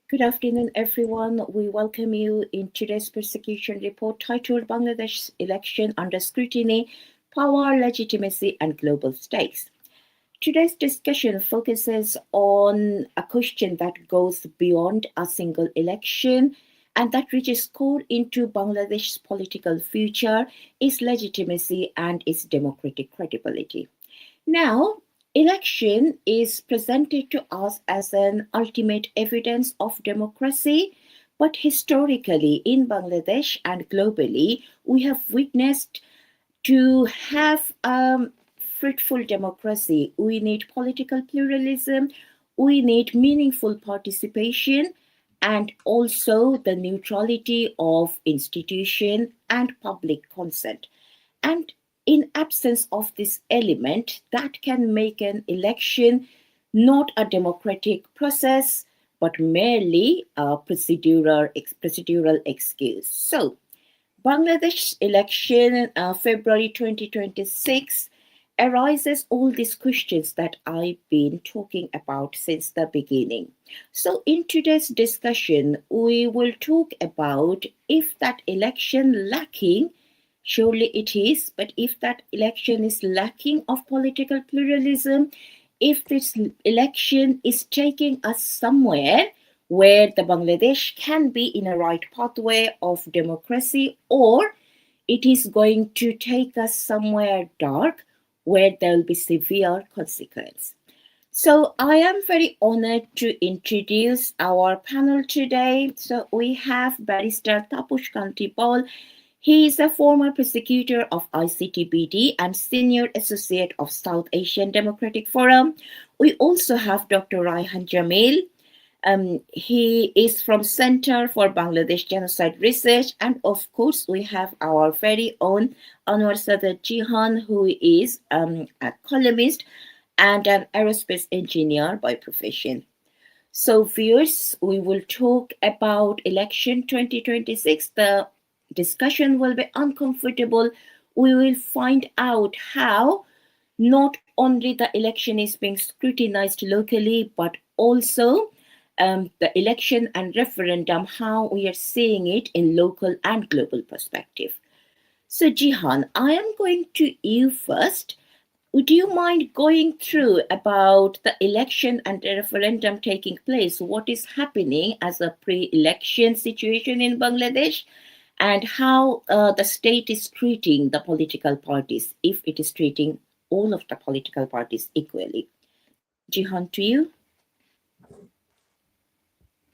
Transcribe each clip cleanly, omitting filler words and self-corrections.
Good afternoon, everyone. We welcome you in today's persecution report titled Bangladesh Election Under Scrutiny, Power, Legitimacy, and Global Stakes. Today's discussion focuses on a question that goes beyond a single election and that reaches core into Bangladesh's political future, its legitimacy, and its democratic credibility. Now, election is presented to us as an ultimate evidence of democracy, but historically in Bangladesh and globally, we have witnessed to have fruitful democracy. We need political pluralism, we need meaningful participation, and also the neutrality of institution and public consent. And in absence of this element, that can make an election not a democratic process, but merely a procedural excuse. So, Bangladesh election February 2026 arises all these questions that I've been talking about since the beginning. So in today's discussion, we will talk about if that election lacking, surely it is, but if that election is lacking of political pluralism, if this election is taking us somewhere where the Bangladesh can be in a right pathway of democracy, or it is going to take us somewhere dark where there will be severe consequence. So I am very honored to introduce our panel today. So we have Barrister Tapas K. Baul. He is a former prosecutor of ICTBD and senior associate of South Asian Democratic Forum. We also have Dr. Raihan Jamil. He is from Center for Bangladesh Genocide Research, and of course, we have our very own Anwar Shadat Jihan, who is a columnist and an aerospace engineer by profession. So, viewers, we will talk about election 2026. The discussion will be uncomfortable. We will find out how not only the election is being scrutinized locally, but also the election and referendum, how we are seeing it in local and global perspective. So, Jihan, I am going to you first. Would you mind going through about the election and the referendum taking place? What is happening as a pre-election situation in Bangladesh, and how the state is treating the political parties, if it is treating all of the political parties equally? Jihan, to you.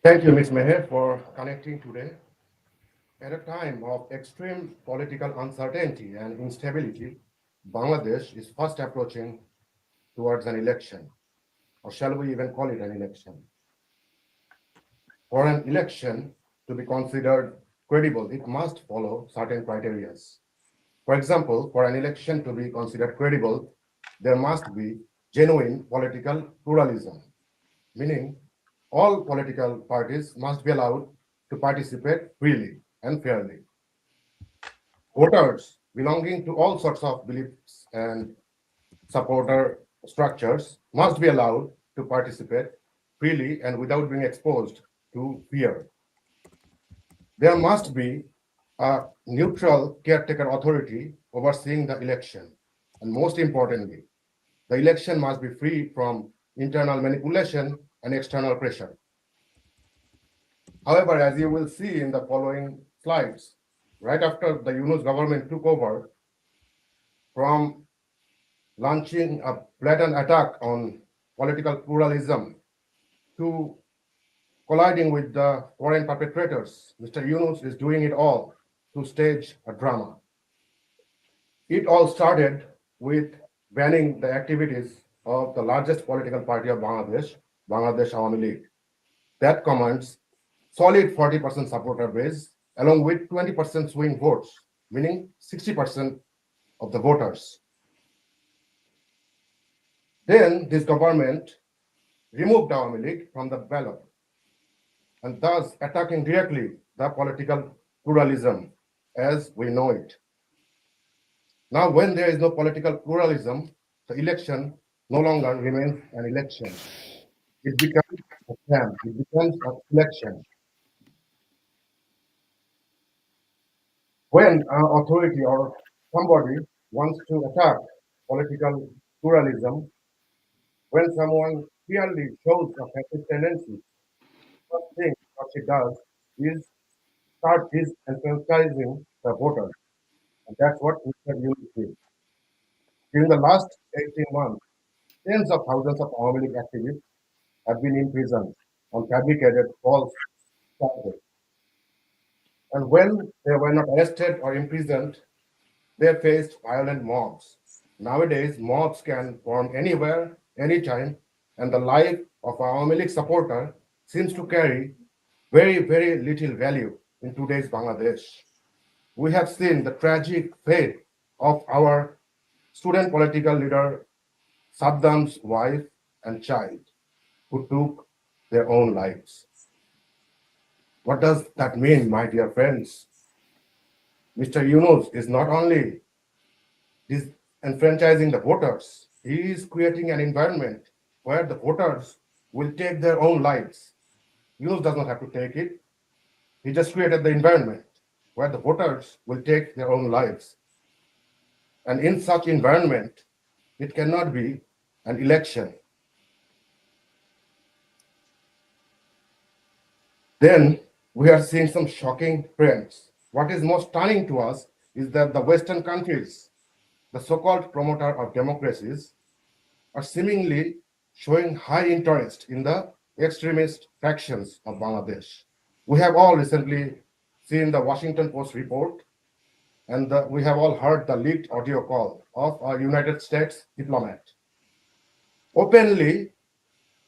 Thank you, Ms. Meher, for connecting today. At a time of extreme political uncertainty and instability, Bangladesh is fast approaching towards an election, or shall we even call it an election? For an election to be considered credible, it must follow certain criteria. For example, for an election to be considered credible, there must be genuine political pluralism, meaning all political parties must be allowed to participate freely and fairly. Voters belonging to all sorts of beliefs and supporter structures must be allowed to participate freely and without being exposed to fear. There must be a neutral caretaker authority overseeing the election. And most importantly, the election must be free from internal manipulation and external pressure. However, as you will see in the following slides, right after the Yunus government took over, from launching a blatant attack on political pluralism to colliding with the foreign perpetrators, Mr. Yunus is doing it all to stage a drama. It all started with banning the activities of the largest political party of Bangladesh, Bangladesh Awami League. That commands solid 40% supporter base, along with 20% swing votes, meaning 60% of the voters. Then this government removed Awami League from the ballot, and thus attacking directly the political pluralism as we know it. Now, when there is no political pluralism, the election no longer remains an election. It becomes a sham. It becomes a selection. When an authority or somebody wants to attack political pluralism, when someone clearly shows a fascist tendency, first thing what she does is start disenfranchising the voters. And that's what Mr. Yunus did. During the last 18 months, tens of thousands of Awami League activists have been imprisoned on fabricated false charges. And when they were not arrested or imprisoned, they faced violent mobs. Nowadays, mobs can form anywhere, anytime, and the life of a Awami League supporter seems to carry very, very little value in today's Bangladesh. We have seen the tragic fate of our student political leader Saddam's wife and child, who took their own lives. What does that mean, my dear friends? Mr. Yunus is not only disenfranchising the voters, he is creating an environment where the voters will take their own lives. Yunus does not have to take it. He just created the environment where the voters will take their own lives. And in such environment, it cannot be an election. Then we are seeing some shocking trends. What is most stunning to us is that the Western countries, the so-called promoter of democracies, are seemingly showing high interest in the extremist factions of Bangladesh. We have all recently seen the Washington Post report, and we have all heard the leaked audio call of a United States diplomat, openly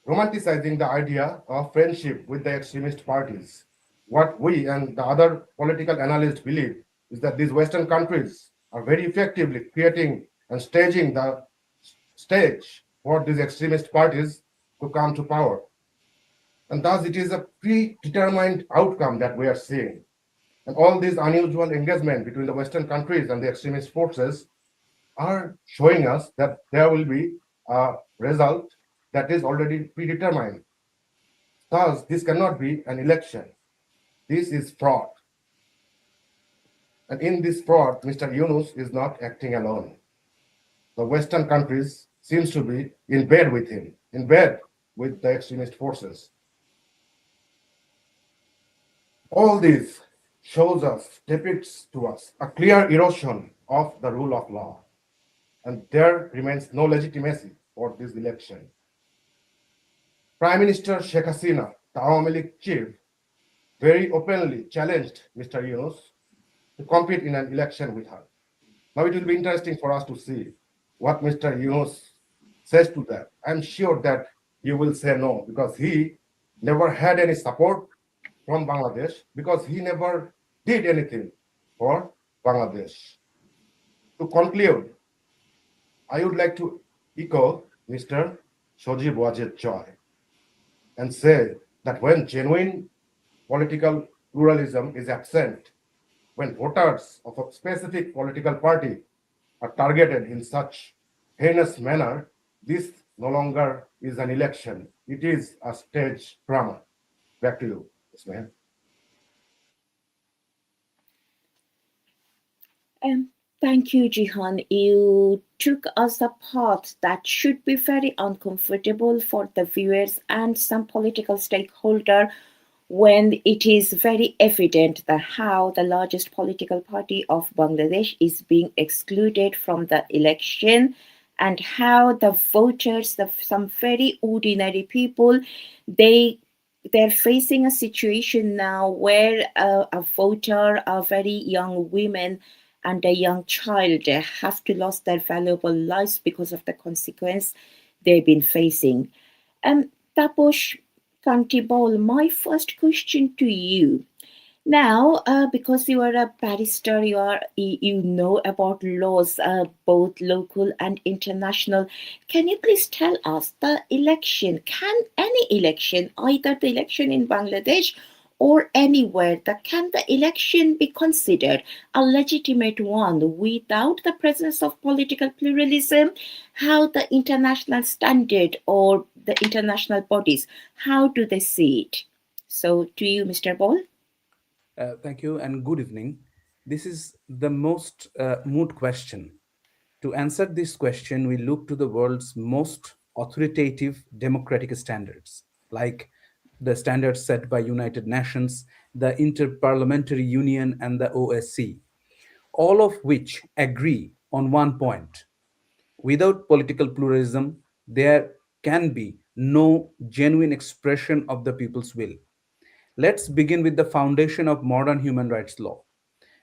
romanticizing the idea of friendship with the extremist parties. What we and the other political analysts believe is that these Western countries are very effectively creating and staging the stage for these extremist parties to come to power. And thus it is a predetermined outcome that we are seeing. And all these unusual engagement between the Western countries and the extremist forces are showing us that there will be a result that is already predetermined. Thus, this cannot be an election. This is fraud. And in this fraud, Mr. Yunus is not acting alone. The Western countries seems to be in bed with him, in bed with the extremist forces. All this shows us, depicts to us a clear erosion of the rule of law. And there remains no legitimacy for this election. Prime Minister Sheikh Hasina, the Awami League chief, very openly challenged Mr. Yunus to compete in an election with her. Now it will be interesting for us to see what Mr. Yunus says to that. I'm sure that he will say no, because he never had any support from Bangladesh, because he never did anything for Bangladesh. To conclude, I would like to echo Mr. Sojib Wajid Choi and say that when genuine political pluralism is absent, when voters of a specific political party are targeted in such heinous manner, this no longer is an election. It is a stage drama. Back to you, Ismail. Thank you, Jihan. You took us a path that should be very uncomfortable for the viewers and some political stakeholder when it is very evident that how the largest political party of Bangladesh is being excluded from the election and how the voters, some very ordinary people, they're facing a situation now where a voter, a very young women and a young child have to lose their valuable lives because of the consequence they've been facing. Taposh Kantibol, my first question to you. Now, because you are a barrister, you know about laws, both local and international. Can you please tell us the election? Can any election, either the election in Bangladesh or anywhere, that can the election be considered a legitimate one without the presence of political pluralism? How the international standard or the international bodies, how do they see it? So to you, Mr. Ball. Thank you and good evening. This is the most moot question. To answer this question, we look to the world's most authoritative democratic standards, like the standards set by United Nations, the Interparliamentary Union, and the OSCE, all of which agree on one point. Without political pluralism, there can be no genuine expression of the people's will. Let's begin with the foundation of modern human rights law.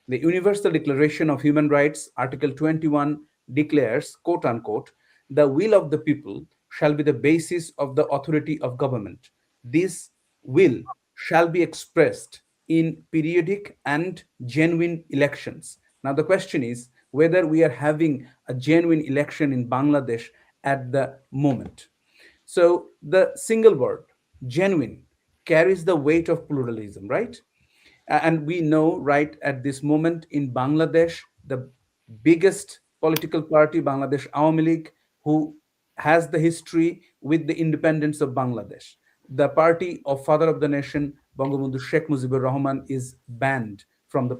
The Universal Declaration of Human Rights, Article 21, declares, quote unquote, the will of the people shall be the basis of the authority of government. This will shall be expressed in periodic and genuine elections. Now, the question is whether we are having a genuine election in Bangladesh at the moment. So, the single word, genuine, carries the weight of pluralism, right? And we know right at this moment in Bangladesh, the biggest political party, Bangladesh Awami League, who has the history with the independence of Bangladesh. The party of father of the nation, Bangabandhu Sheikh Mujibur Rahman, is banned from the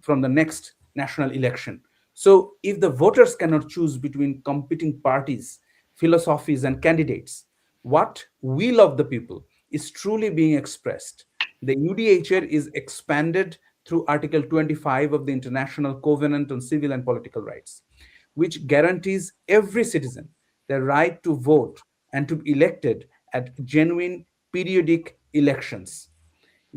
from the next national election. So if the voters cannot choose between competing parties, philosophies, and candidates, what will of the people is truly being expressed. The UDHR is expanded through Article 25 of the International Covenant on Civil and Political Rights, which guarantees every citizen the right to vote and to be elected at genuine periodic elections,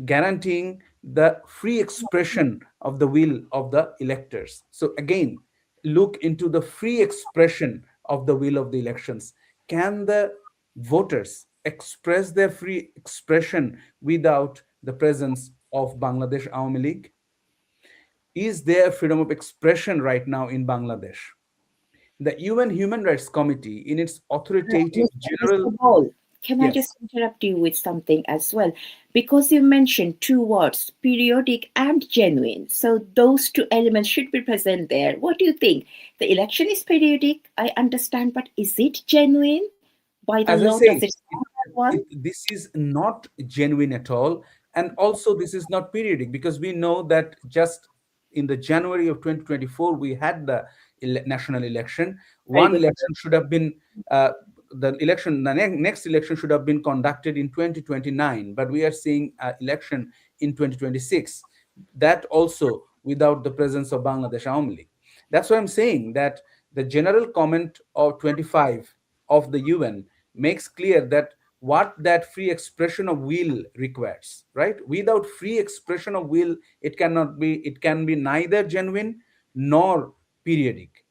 guaranteeing the free expression of the will of the electors. So, again, look into the free expression of the will of the elections. Can the voters express their free expression without the presence of Bangladesh Awami League? Is there freedom of expression right now in Bangladesh? The UN Human Rights Committee, in its authoritative Mr. general, Ball, can I yes, just interrupt you with something as well? Because you mentioned two words, periodic and genuine. So those two elements should be present there. What do you think? The election is periodic, I understand, but is it genuine? By the as I law, does said, it it, stand that one? this is not genuine at all. And also, this is not periodic because we know that just in the January of 2024, we had the national election. Very One good. election should have been, next election should have been conducted in 2029, but we are seeing an election in 2026. That also without the presence of Bangladesh only. That's why I'm saying that the general comment of 25 of the UN makes clear that what that free expression of will requires, right? Without free expression of will, it can be neither genuine nor periodic.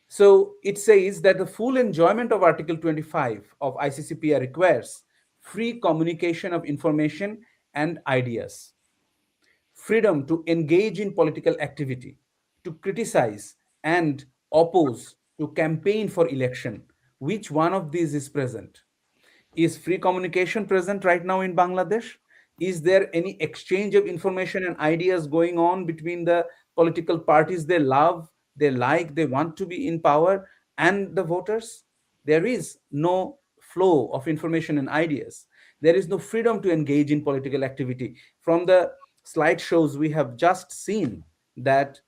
So it says that the full enjoyment of Article 25 of ICCPR requires free communication of information and ideas, freedom to engage in political activity, to criticize and oppose, to campaign for election. Which one of these is present? Is free communication present right now in Bangladesh? Is there any exchange of information and ideas going on between the political parties they love, they like, they want to be in power, and the voters? There is no flow of information and ideas. There is no freedom to engage in political activity. From the slideshows, we have just seen that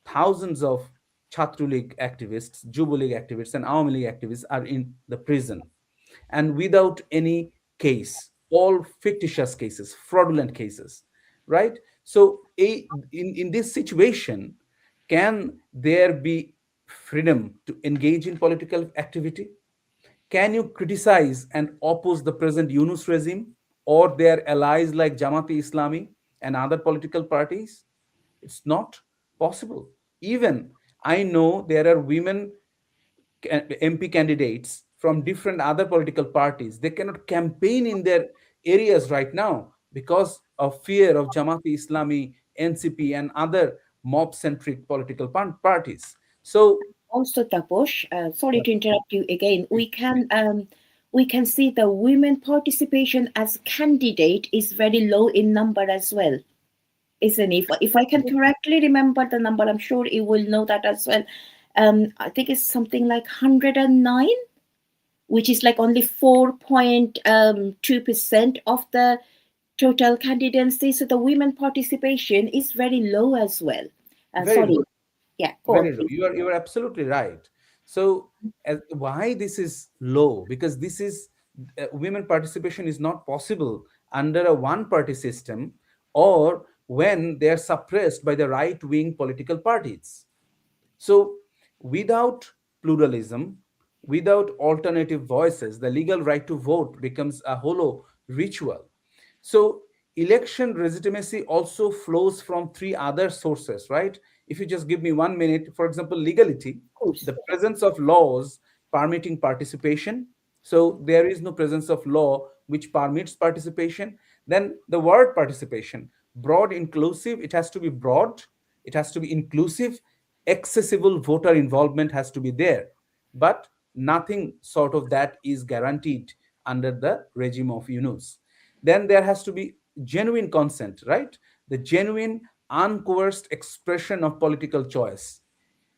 thousands of Chhatru League activists, Jubo League activists, and Awami League activists are in the prison and without any case, all fictitious cases, fraudulent cases, right? So, in this situation, can there be freedom to engage in political activity? Can you criticize and oppose the present Yunus regime or their allies like Jamati Islami and other political parties? It's not possible. Even I know there are women MP candidates from different other political parties. They cannot campaign in their areas right now because of fear of Jamati Islami, NCP, and other mob centric political parties. So, Also, Taposh, sorry to interrupt you again. We can we can see the women participation as candidate is very low in number as well, isn't it? If I can correctly remember the number, I'm sure you will know that as well. I think it's something like 109, which is like only 4.2% of the total candidacy. So the women participation is very low as well. Very Sorry, low. yeah, go on, Very low. please. You are absolutely right. So, why this is low? Because this is women participation is not possible under a one-party system, or when they are suppressed by the right-wing political parties. So, without pluralism, without alternative voices, the legal right to vote becomes a hollow ritual. So, election legitimacy also flows from three other sources, right? If you just give me 1 minute, for example, legality, Of course. the presence of laws permitting participation. So, there is no presence of law which permits participation. Then, the word participation, broad, inclusive, it has to be broad, it has to be inclusive, accessible voter involvement has to be there, but nothing sort of that is guaranteed under the regime of Yunus. Then there has to be genuine consent, right? The genuine uncoerced expression of political choice.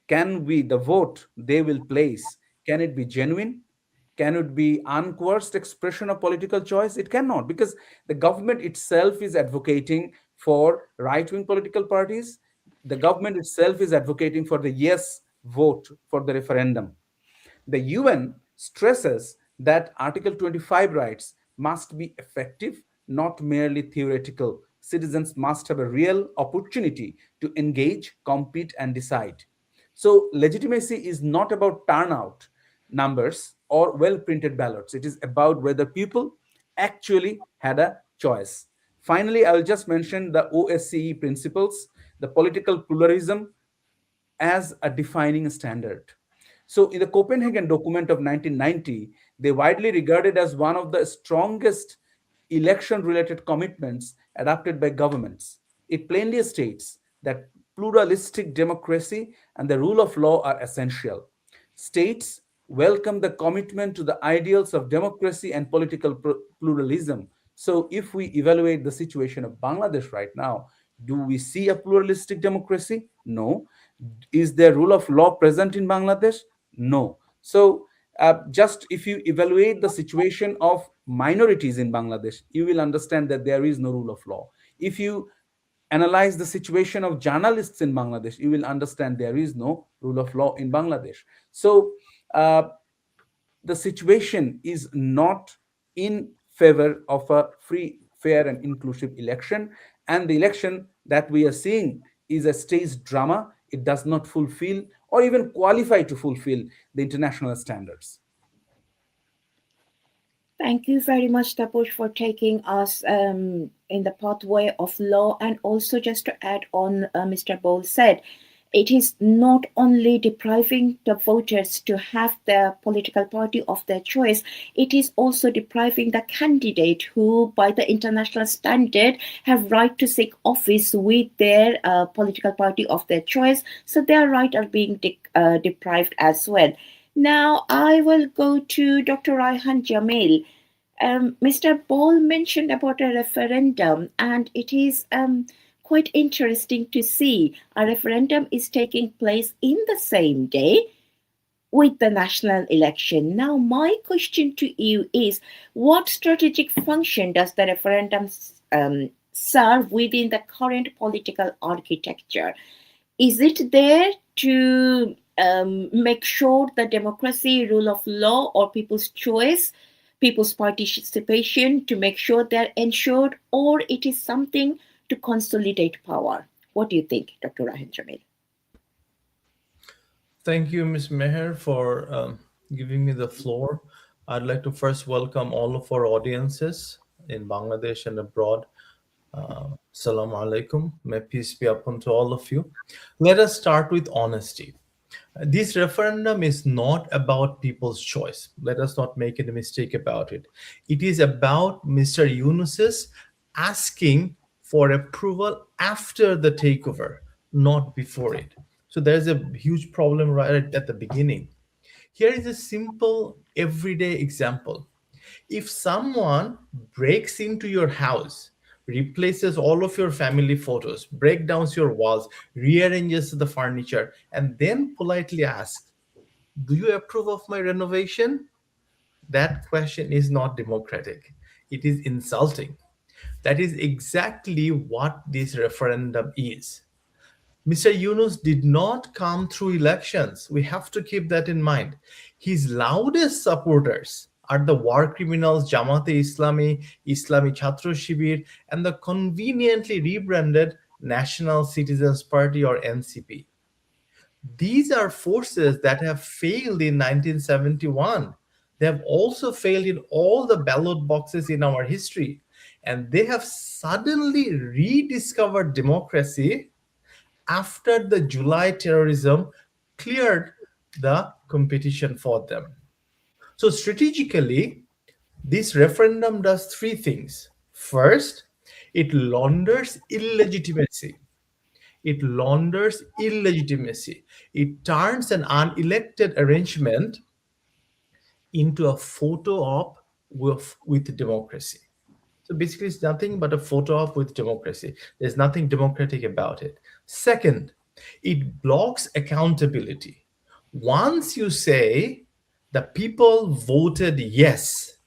Can we, the vote they will place, can it be genuine? Can it be uncoerced expression of political choice? It cannot, because the government itself is advocating for right-wing political parties. The government itself is advocating for the yes vote for the referendum. The UN stresses that Article 25 rights must be effective, not merely theoretical. Citizens must have a real opportunity to engage, compete, and decide. So, legitimacy is not about turnout numbers or well printed ballots. It is about whether people actually had a choice. Finally, I will just mention the OSCE principles, the political pluralism as a defining standard. So, in the Copenhagen document of 1990, they widely regarded as one of the strongest election related commitments adopted by governments. It plainly states that pluralistic democracy and the rule of law are essential. States welcome the commitment to the ideals of democracy and political pluralism. So, if we evaluate the situation of Bangladesh right now, do we see a pluralistic democracy? No. Is there rule of law present in Bangladesh? No. So, just if you evaluate the situation of minorities in Bangladesh, you will understand that there is no rule of law. If you analyze the situation of journalists in Bangladesh, you will understand there is no rule of law in Bangladesh. So, uh, the situation is not in favor of a free, fair, and inclusive election. And the election that we are seeing is a staged drama. It does not fulfill or even qualify to fulfill the international standards. Thank you very much, Tapush, for taking us in the pathway of law. And also, just to add on, Mr. Bowl said, it is not only depriving the voters to have the political party of their choice, it is also depriving the candidate who, by the international standard, have right to seek office with their political party of their choice. So their right are being deprived as well. Now, I will go to Dr. Raihan Jamil. Mr. Ball mentioned about a referendum, and it is quite interesting to see a referendum is taking place in the same day with the national election. Now, my question to you is, what strategic function does the referendum serve within the current political architecture? Is it there to make sure the democracy, rule of law, or people's choice, people's participation, to make sure they're ensured, or it is something to consolidate power? What do you think, Dr. Raihan Jamil? Thank you, Ms. Meher, for giving me the floor. I'd like to first welcome all of our audiences in Bangladesh and abroad. Assalamu alaikum. May peace be upon to all of you. Let us start with honesty. This referendum is not about people's choice. Let us not make any mistake about it. It is about Mr. Yunus's asking for approval after the takeover, not before it. So there's a huge problem right at the beginning. Here is a simple everyday example. If someone breaks into your house, replaces all of your family photos, break down your walls, rearranges the furniture, and then politely asks, "Do you approve of my renovation?" That question is not democratic. It is insulting. That is exactly what this referendum is. Mr. Yunus did not come through elections. We have to keep that in mind. His loudest supporters are the war criminals Jamaate Islami, Islami Chhatra Shibir, and the conveniently rebranded National Citizens Party or NCP. These are forces that have failed in 1971. They have also failed in all the ballot boxes in our history. And they have suddenly rediscovered democracy after the July terrorism cleared the competition for them. So, strategically, this referendum does three things. First, it launders illegitimacy. It launders illegitimacy. It turns an unelected arrangement into a photo op with democracy. So basically, it's nothing but a photo op with democracy. There's nothing democratic about it. Second, it blocks accountability. Once you say the people voted yes,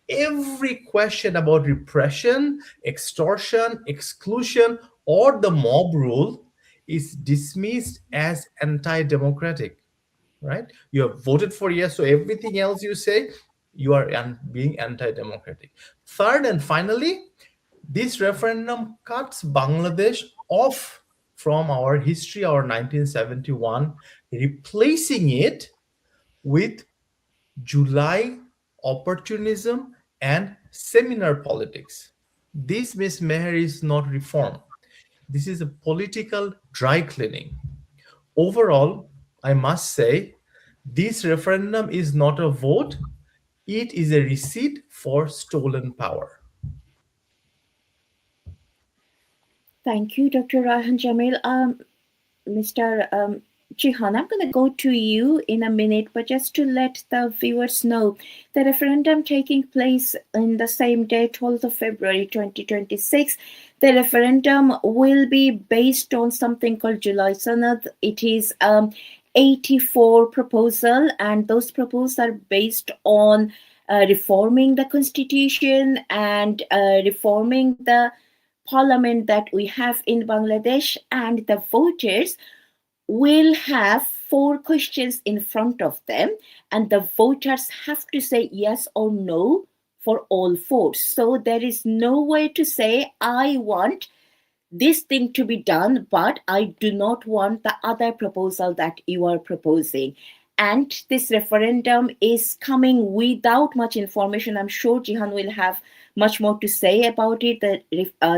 every question about repression, extortion, exclusion, or the mob rule is dismissed as anti democratic, right? You have voted for yes, so everything else you say, you are being anti democratic. Third and finally, this referendum cuts Bangladesh off from our history, our 1971, replacing it with July opportunism and seminar politics. This, Ms. Meher, is not reform. This is a political dry cleaning. Overall, I must say, this referendum is not a vote, it is a receipt for stolen power. Thank you, Dr. Raihan Jamil. Mr. Jihan, I'm going to go to you in a minute, but just to let the viewers know, the referendum taking place in the same day, 12th of February 2026, the referendum will be based on something called July Sanad. It is 84 proposal, and those proposals are based on reforming the constitution and reforming the parliament that we have in Bangladesh, and the voters will have four questions in front of them, and the voters have to say yes or no for all four. So there is no way to say, I want this thing to be done, but I do not want the other proposal that you are proposing. And this referendum is coming without much information. I'm sure Jihan will have much more to say about it. The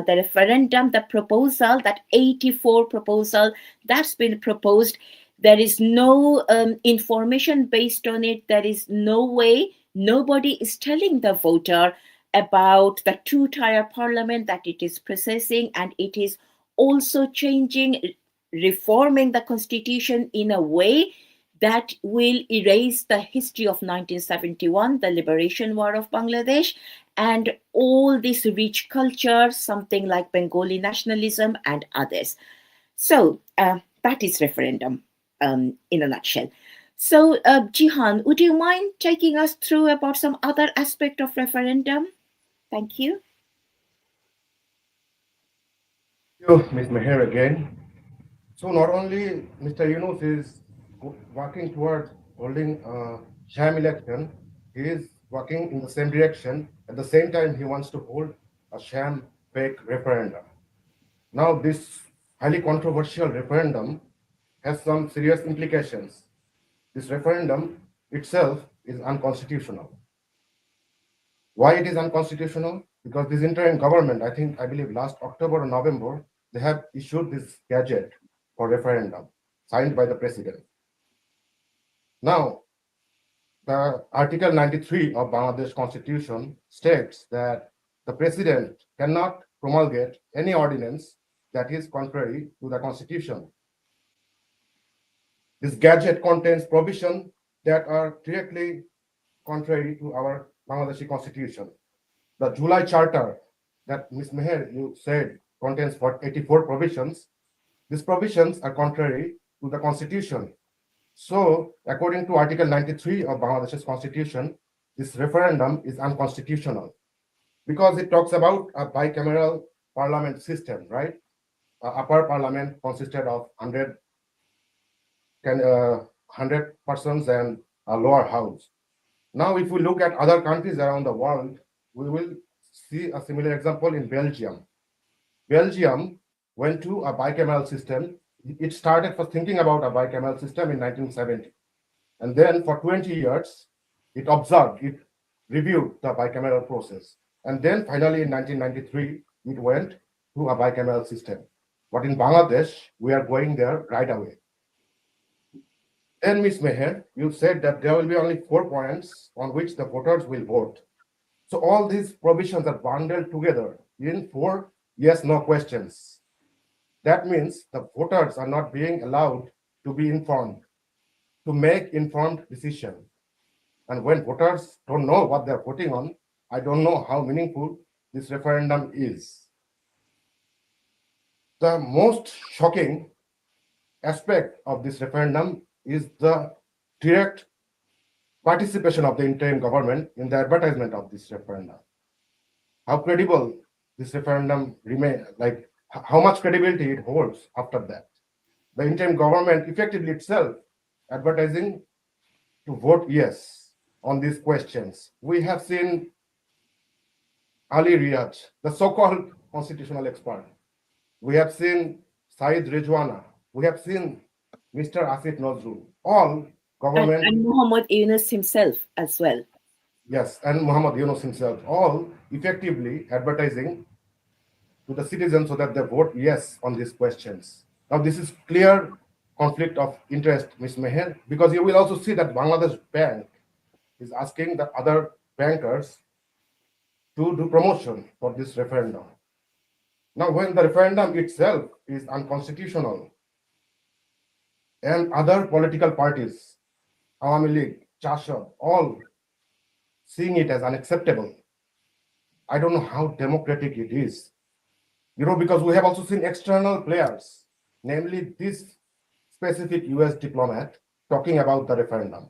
referendum, the proposal, that 84 proposal that's been proposed, there is no information based on it. There is no way, nobody is telling the voter about the two-tier parliament that it is processing, and it is also changing, reforming the constitution in a way that will erase the history of 1971, the liberation war of Bangladesh, and all this rich culture, something like Bengali nationalism and others. So that is referendum in a nutshell. So Jihan, would you mind taking us through about some other aspect of referendum? Thank you. Thank you, Ms. Meher again. So not only Mr. Yunus is working towards holding a sham election, he is working in the same direction. At the same time, he wants to hold a sham fake referendum. Now, this highly controversial referendum has some serious implications. This referendum itself is unconstitutional. Why it is unconstitutional? Because this interim government, I believe last October or November, they have issued this gadget for referendum signed by the president. Now, the Article 93 of Bangladesh Constitution states that the president cannot promulgate any ordinance that is contrary to the Constitution. This gadget contains provisions that are directly contrary to our Bangladeshi Constitution. The July Charter that Ms. Meher, you said, contains 84 provisions. These provisions are contrary to the Constitution. So, according to Article 93 of Bangladesh's Constitution, this referendum is unconstitutional because it talks about a bicameral parliament system, right? Upper parliament consisted of 100 persons and a lower house. Now, if we look at other countries around the world, we will see a similar example in Belgium. Belgium went to a bicameral system. It started for thinking about a bicameral system in 1970. And then for 20 years, it observed, it reviewed the bicameral process. And then finally in 1993, it went to a bicameral system. But in Bangladesh, we are going there right away. Then, Ms. Meher, you said that there will be only 4 points on which the voters will vote. So all these provisions are bundled together in 4 yes-no questions. That means the voters are not being allowed to be informed, to make informed decision. And when voters don't know what they're voting on, I don't know how meaningful this referendum is. The most shocking aspect of this referendum is the direct participation of the interim government in the advertisement of this referendum. How credible this referendum remain, like how much credibility it holds after that. The interim government effectively itself advertising to vote yes on these questions. We have seen Ali Riyaj, the so-called constitutional expert. We have seen Saeed Rizwana. We have seen Mr. Asif Nazrul. All government... And Muhammad Yunus himself as well. Yes, and Muhammad Yunus himself, all effectively advertising to the citizens so that they vote yes on these questions. Now, this is clear conflict of interest, Ms. Meher, because you will also see that Bangladesh Bank is asking the other bankers to do promotion for this referendum. Now, when the referendum itself is unconstitutional and other political parties, Awami League, Chashad, all seeing it as unacceptable, I don't know how democratic it is. Because we have also seen external players, namely this specific US diplomat talking about the referendum.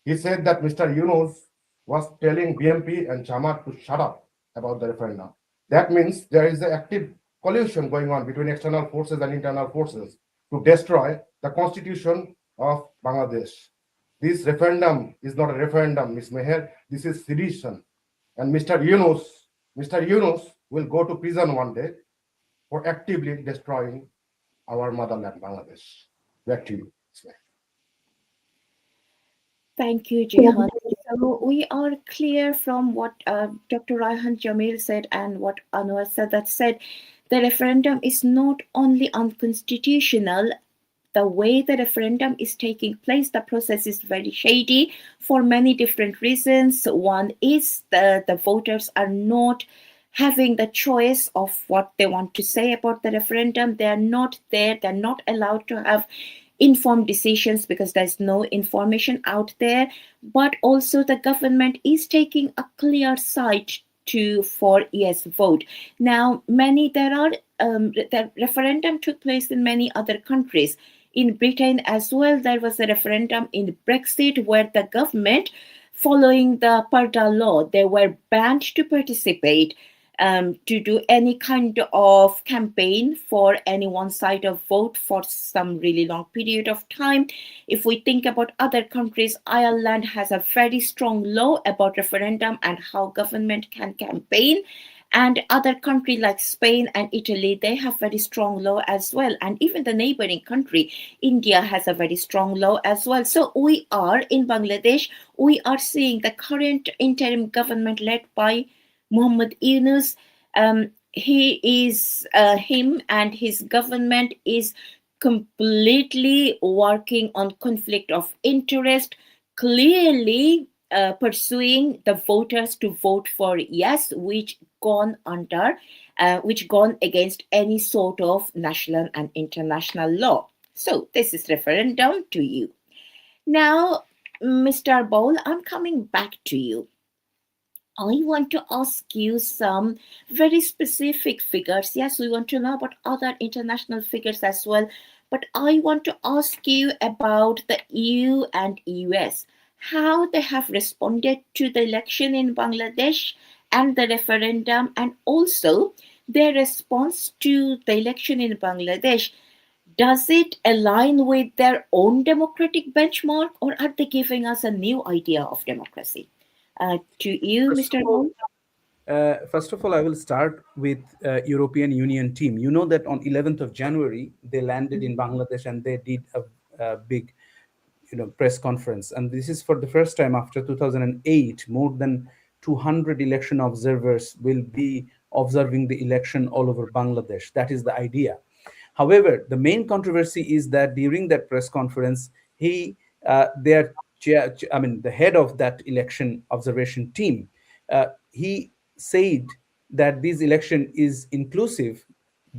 He said that Mr. Yunus was telling BMP and Jamaat to shut up about the referendum. That means there is an active collusion going on between external forces and internal forces to destroy the constitution of Bangladesh. This referendum is not a referendum, Ms. Meher. This is sedition. And Mr. Yunus will go to prison one day for actively destroying our motherland, Bangladesh. Back to you, Ms. Meher. Thank you, Jihan. So we are clear from what Dr. Raihan Jamil said and what Anwar Shadat said. The referendum is not only unconstitutional, the way the referendum is taking place, the process is very shady for many different reasons. One is the voters are not having the choice of what they want to say about the referendum. They are not there. They're not allowed to have informed decisions because there's no information out there. But also the government is taking a clear side for yes vote. Now, the referendum took place in many other countries. In Britain as well, there was a referendum in Brexit where the government, following the Parda law, they were banned to participate, to do any kind of campaign for any one side of vote for some really long period of time. If we think about other countries, Ireland has a very strong law about referendum and how government can campaign. And other countries like Spain and Italy, they have very strong law as well. And even the neighboring country, India, has a very strong law as well. So we are in Bangladesh, we are seeing the current interim government led by Muhammad Yunus. Him and his government is completely working on conflict of interest, clearly pursuing the voters to vote for yes, which gone against any sort of national and international law. So this is referendum to you. Now, Mr. Baul, I'm coming back to you. I want to ask you some very specific figures. Yes, we want to know about other international figures as well, but I want to ask you about the EU and US, how they have responded to the election in Bangladesh and the referendum, and also their response to the election in Bangladesh. Does it align with their own democratic benchmark, or are they giving us a new idea of democracy? To you, First of Mr. all, Ball. I will start with European Union team. You know that on 11th of January they landed in Bangladesh and they did a big, press conference. And this is for the first time after 2008. More than 200 election observers will be observing the election all over Bangladesh. That is the idea. However, the main controversy is that during that press conference, their the head of that election observation team, he said that this election is inclusive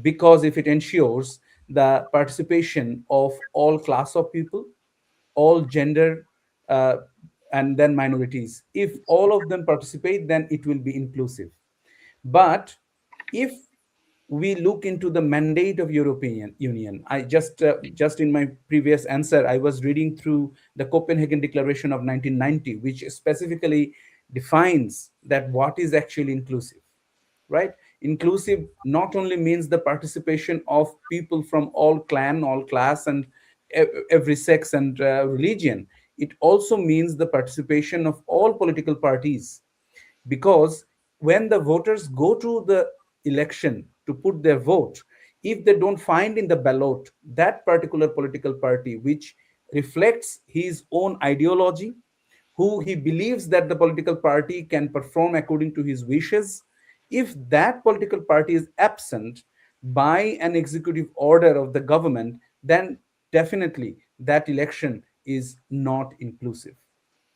because if it ensures the participation of all class of people, all gender, uh, and then minorities. If all of them participate, then it will be inclusive. But if we look into the mandate of European Union, I just in my previous answer, I was reading through the Copenhagen Declaration of 1990, which specifically defines that what is actually inclusive, right? Inclusive not only means the participation of people from all clan, all class, and every sex and religion. It also means the participation of all political parties, because when the voters go to the election to put their vote, if they don't find in the ballot that particular political party which reflects his own ideology, who he believes that the political party can perform according to his wishes, if that political party is absent by an executive order of the government, then definitely that election is not inclusive.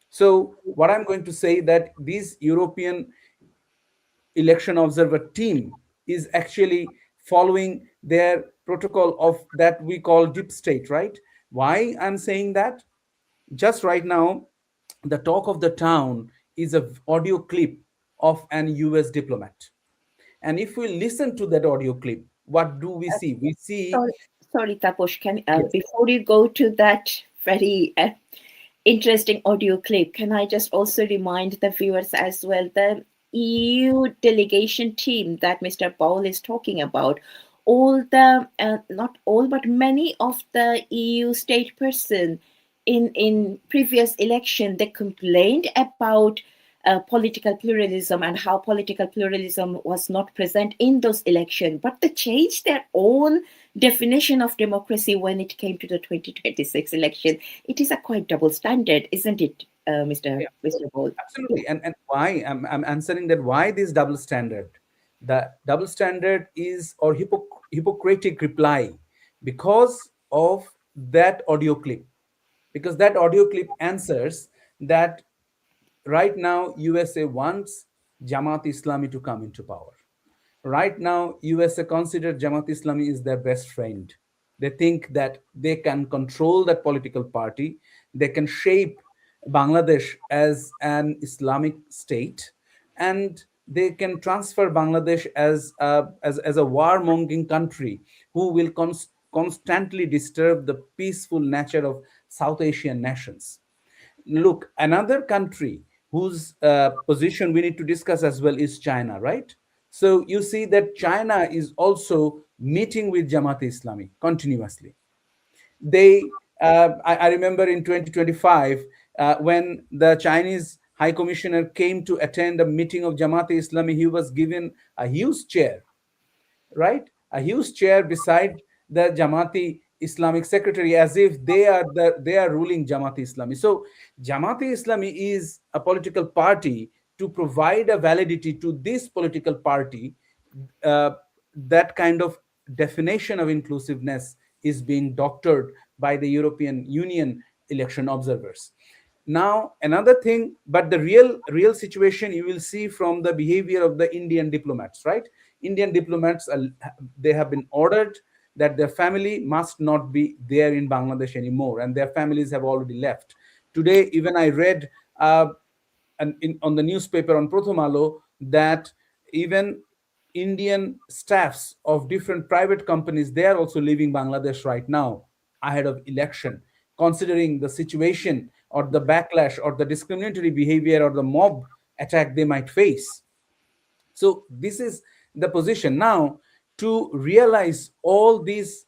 So what I'm going to say that this European election observer team is actually following their protocol of that we call deep state, right? Why I'm saying that? Just right now, the talk of the town is a audio clip of an US diplomat. And if we listen to that audio clip, what do we see? We see, Sorry, sorry, Taposh, can yes, before you go to that very interesting audio clip, can I just also remind the viewers as well, the EU delegation team that Mr. Baul is talking about, all the, not all, but many of the EU state person in previous election, they complained about political pluralism and how political pluralism was not present in those elections, but they changed their own definition of democracy when it came to the 2026 election. It is a quite double standard, isn't it, yeah, Mr. Ball? absolutely. And why I'm answering that, why this double standard? The double standard is or hypocritic reply because of that audio clip, because that audio clip answers that right now USA wants Jamaat Islami to come into power. Right now, USA consider Jamaat Islami is their best friend. They think that they can control that political party. They can shape Bangladesh as an Islamic state, and they can transfer Bangladesh as a warmongering country who will constantly disturb the peaceful nature of South Asian nations. Look, another country whose position we need to discuss as well is China, right? So you see that China is also meeting with Jamaat Islami continuously. I remember in 2025 when the Chinese High Commissioner came to attend a meeting of Jamaat Islami, he was given a huge chair, right? A huge chair beside the Jamati Islamic secretary, as if they are ruling Jamati Islami. So Jamati Islami is a political party. To provide a validity to this political party, uh, that kind of definition of inclusiveness is being doctored by the European Union election observers. Now another thing, but the real situation you will see from the behavior of the Indian diplomats, right? Indian diplomats they have been ordered that their family must not be there in Bangladesh anymore, and their families have already left. Today even I read on the newspaper on Prothom Alo that even Indian staffs of different private companies, they are also leaving Bangladesh right now ahead of election, considering the situation or the backlash or the discriminatory behavior or the mob attack they might face. So this is the position now. To realize all these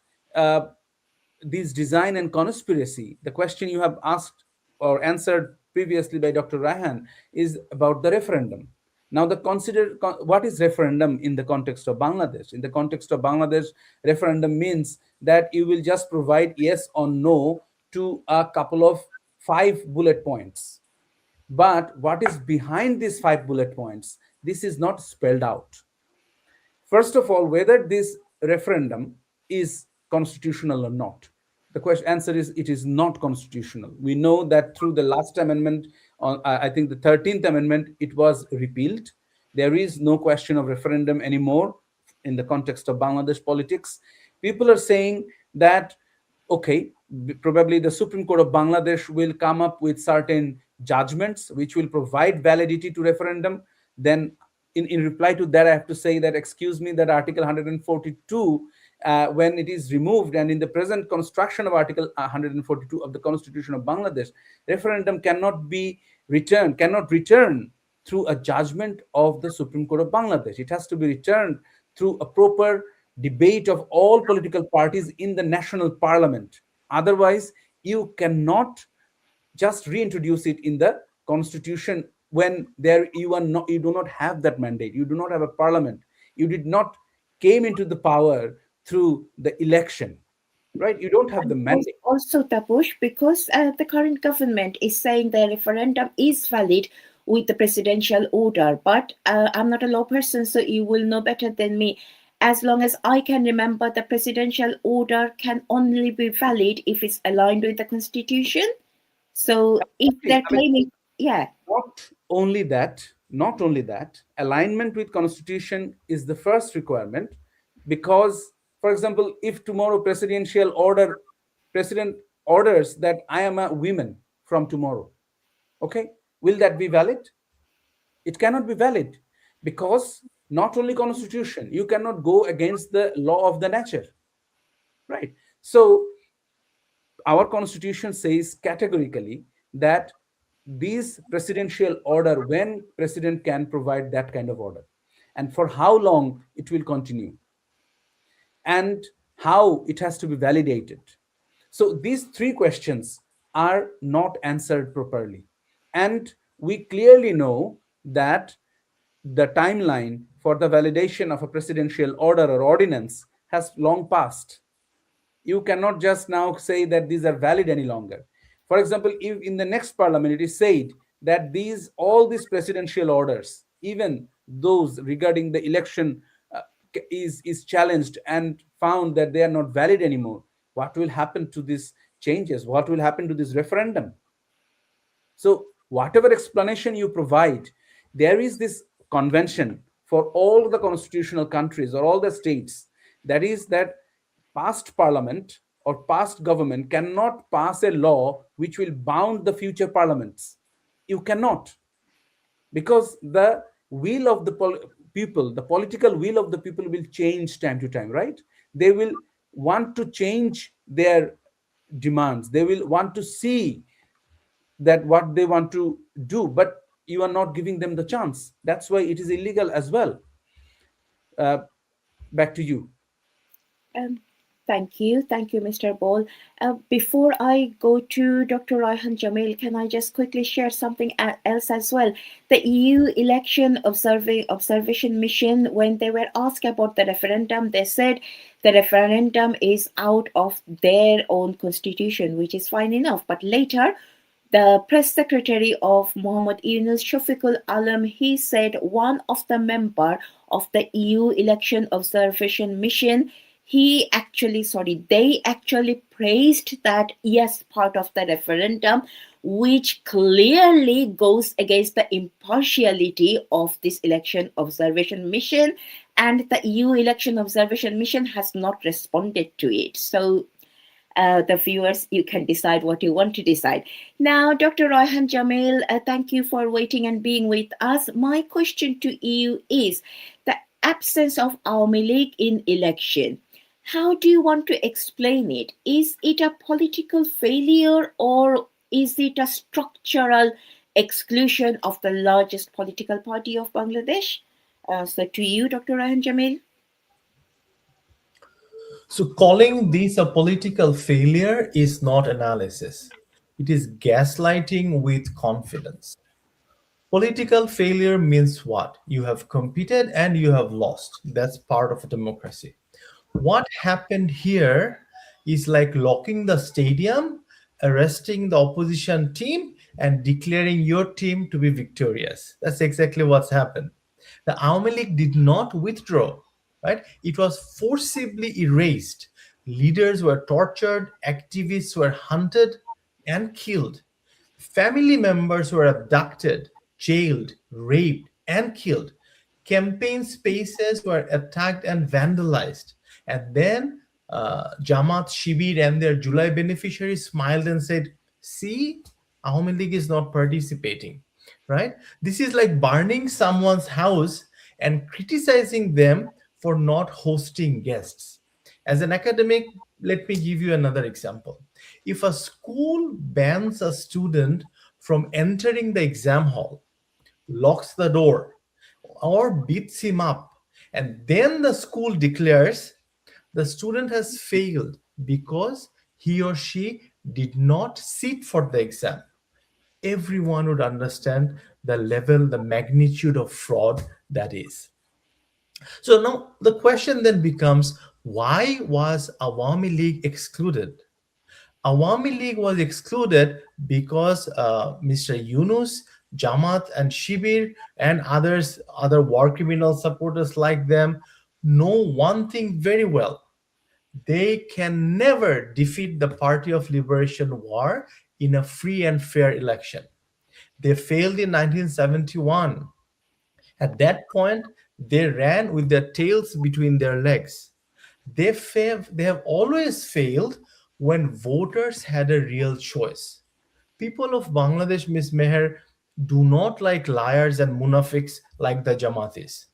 design and conspiracy, the question you have asked or answered previously by Dr. Raihan is about the referendum. Now, what is referendum in the context of Bangladesh? In the context of Bangladesh, referendum means that you will just provide yes or no to a couple of 5 bullet points. But what is behind these 5 bullet points? This is not spelled out. First of all, whether this referendum is constitutional or not. The answer is it is not constitutional. We know that through the last amendment, I think the 13th Amendment, it was repealed. There is no question of referendum anymore in the context of Bangladesh politics. People are saying that, okay, probably the Supreme Court of Bangladesh will come up with certain judgments which will provide validity to referendum. Then in reply to that, I have to say that, excuse me, that Article 142, when it is removed, and in the present construction of Article 142 of the Constitution of Bangladesh, referendum cannot return through a judgment of the Supreme Court of Bangladesh. It has to be returned through a proper debate of all political parties in the national parliament. Otherwise, you cannot just reintroduce it in the constitution when you do not have that mandate. You do not have a parliament. You did not came into the power through the election, right? You don't have the mandate. Also, Taposh, because the current government is saying the referendum is valid with the presidential order, but I'm not a law person, so you will know better than me. As long as I can remember, the presidential order can only be valid if it's aligned with the constitution. So if they're claiming, Not only that, alignment with constitution is the first requirement, because, for example, if tomorrow president orders that I am a woman from tomorrow, okay, will that be valid? It cannot be valid, because not only constitution, you cannot go against the law of the nature, right? So our constitution says categorically that this presidential order, when president can provide that kind of order, and for how long it will continue, and how it has to be validated. So these 3 questions are not answered properly, and we clearly know that the timeline for the validation of a presidential order or ordinance has long passed. You cannot just now say that these are valid any longer. For example, if in the next parliament it is said that all these presidential orders, even those regarding the election, is challenged and found that they are not valid anymore, what will happen to these changes? What will happen to this referendum? So whatever explanation you provide, there is this convention for all the constitutional countries or all the states, that is that past parliament or past government cannot pass a law which will bound the future parliaments. You cannot, because the will of the people, the political will of the people will change time to time, right? They will want to change their demands. They will want to see that what they want to do, but you are not giving them the chance. That's why it is illegal as well. Back to you. Thank you, Mr. Baul. Before I go to Dr. Raihan Jamil, can I just quickly share something else as well? The EU election observation mission, when they were asked about the referendum, they said the referendum is out of their own constitution, which is fine enough. But later, the press secretary of Muhammad Yunus Shafiqul Alam, he said one of the member of the EU election observation mission, they actually praised that yes part of the referendum, which clearly goes against the impartiality of this election observation mission, and the EU election observation mission has not responded to it. So The viewers, you can decide what you want to decide. Now, Dr. Raihan Jamil, thank you for waiting and being with us. My question to you is the absence of Awami League in election. How do you want to explain it? Is it a political failure or is it a structural exclusion of the largest political party of Bangladesh? So to you, Dr. Raihan Jamil. So, calling this a political failure is not analysis, it is gaslighting with confidence. Political failure means what? You have competed and you have lost. That's part of a democracy. What happened here is like locking the stadium, arresting the opposition team, and declaring your team to be victorious. That's exactly what's happened. The Awami League did not withdraw, right? It was forcibly erased. Leaders were tortured, activists were hunted and killed. Family members were abducted, jailed, raped, and killed. Campaign spaces were attacked and vandalized. And then Jamaat, Shibir, and their July beneficiaries smiled and said, "See, Awami League is not participating." Right? This is like burning someone's house and criticizing them for not hosting guests. As an academic, let me give you another example. If a school bans a student from entering the exam hall, locks the door, or beats him up, and then the school declares the student has failed because he or she did not sit for the exam, everyone would understand the level, the magnitude of fraud that is. So now the question then becomes, why was Awami League excluded? Awami League was excluded because Mr. Yunus, Jamaat, and Shibir, and other war criminal supporters like them, know one thing very well. They can never defeat the Party of Liberation War in a free and fair election. They failed in 1971. At that point, they ran with their tails between their legs. They have always failed when voters had a real choice. People of Bangladesh, Ms. Meher, do not like liars and munafiks like the Jamatis.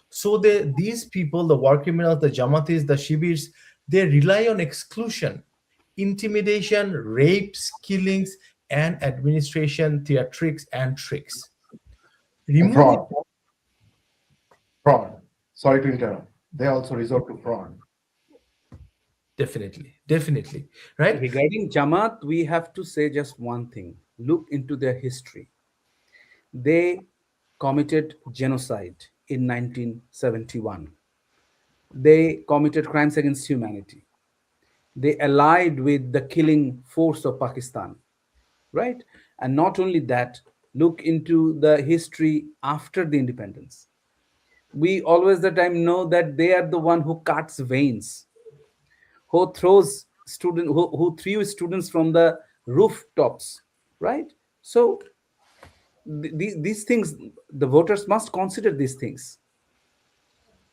So these people, the war criminals, the Jamatis, the Shibirs, they rely on exclusion, intimidation, rapes, killings, and administration theatrics and tricks. And Removing fraud. Sorry to interrupt. They also resort to fraud. definitely, right? Regarding Jamaat, we have to say just one thing: look into their history. They committed genocide in 1971. They committed crimes against humanity. They allied with the killing force of Pakistan, right? And not only that, look into the history after the independence. We always the time know that they are the one who cuts veins, who threw students from the rooftops, right? So these things, the voters must consider these things.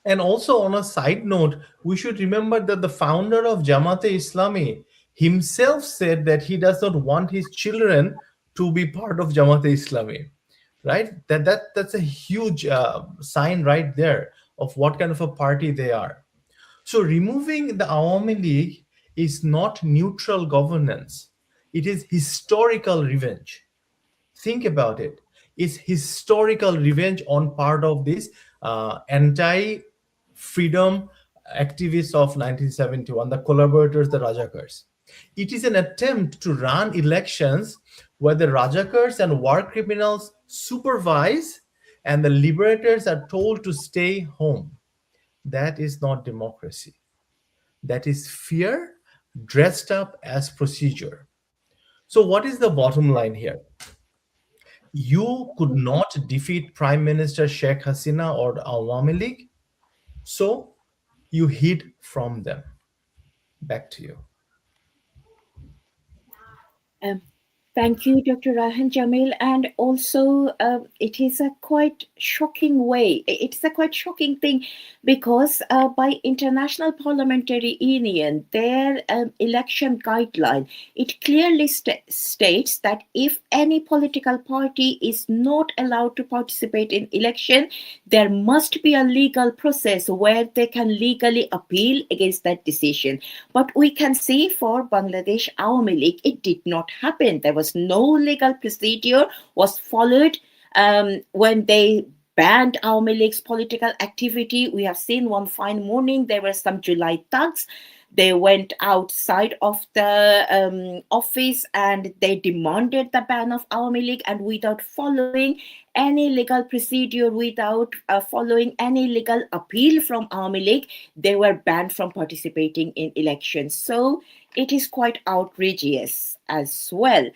And also, on a side note, we should remember that the founder of Jamaat-e Islami himself said that he does not want his children to be part of Jamaat-e Islami, right? That's a huge sign right there of what kind of a party they are. So, removing the Awami League is not neutral governance; it is historical revenge. Think about it. It's historical revenge on part of this anti-freedom activists of 1971, the collaborators, the Rajakars. It is an attempt to run elections where the Rajakars and war criminals supervise and the liberators are told to stay home. That is not democracy. That is fear dressed up as procedure. So, what is the bottom line here? You could not defeat Prime Minister Sheikh Hasina or the Awami League, so you hid from them. Back to you. Thank you, Dr. Raihan Jamil. And also, it is a quite shocking way. It's a quite shocking thing because by International Parliamentary Union, their election guideline, it clearly states that if any political party is not allowed to participate in election, there must be a legal process where they can legally appeal against that decision. But we can see for Bangladesh Awami League, it did not happen. There was no legal procedure was followed when they banned Awami League's political activity. We have seen one fine morning there were some July thugs. They went outside of the office and they demanded the ban of Awami League, and without following any legal procedure, without following any legal appeal from Awami League, they were banned from participating in elections. So it is quite outrageous as well.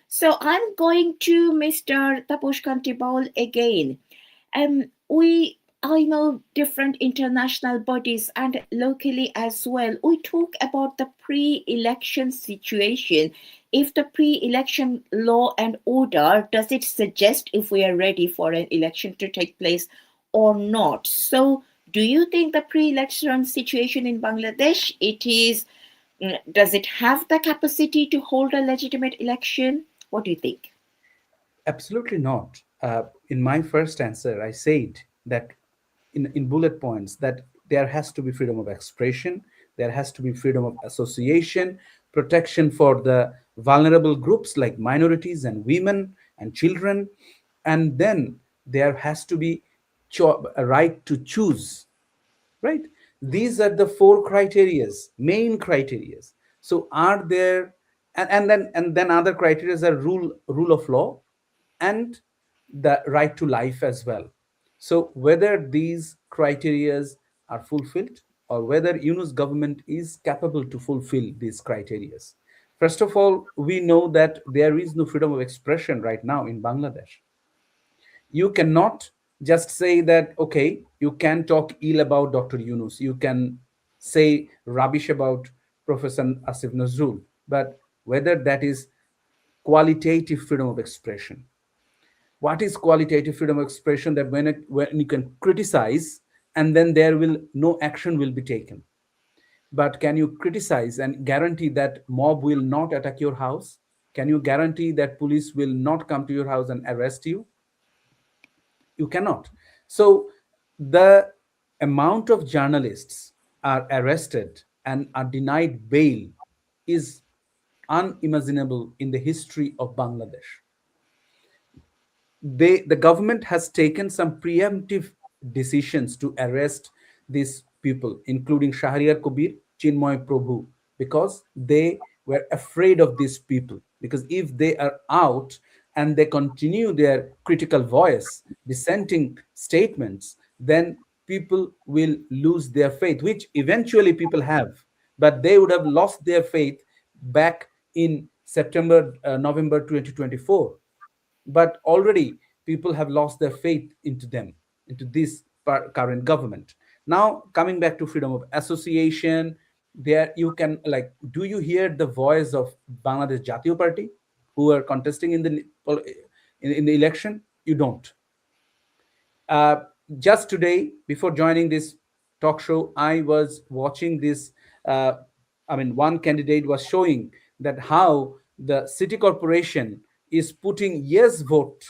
So I'm going to Mr. Tapas K Baul again. I know different international bodies and locally as well. We talk about the pre-election situation. If the pre-election law and order, does it suggest if we are ready for an election to take place or not? So do you think the pre-election situation in Bangladesh, does it have the capacity to hold a legitimate election? What do you think? Absolutely not. In my first answer, I said that in bullet points that there has to be freedom of expression, there has to be freedom of association, protection for the vulnerable groups like minorities and women and children, and then there has to be a right to choose, right? These are the four criterias, main criterias. So are there, and then other criterias are rule of law and the right to life as well. So whether these criterias are fulfilled or whether Yunus government is capable to fulfill these criterias. First of all, we know that there is no freedom of expression right now in Bangladesh. You cannot just say that, okay, you can talk ill about Dr. Yunus, you can say rubbish about Professor Asif Nazrul, but whether that is qualitative freedom of expression. What is qualitative freedom of expression? That when you can criticize and then there will no action will be taken, but can you criticize and guarantee that mob will not attack your house? Can you guarantee that police will not come to your house and arrest you? You cannot. So the amount of journalists are arrested and are denied bail is unimaginable in the history of Bangladesh. The government has taken some preemptive decisions to arrest these people, including Shahriar Kabir, Chinmoy Prabhu, because they were afraid of these people. Because if they are out and they continue their critical voice, dissenting statements, then people will lose their faith, which eventually people have, but they would have lost their faith back in November 2024. But already people have lost their faith into them, into this current government. Now coming back to freedom of association, there you can, like, do you hear the voice of Bangladesh Jatiyo Party who are contesting in the election? You don't. uh, just today, before joining this talk show, I was watching this. One candidate was showing that how the city corporation is putting yes vote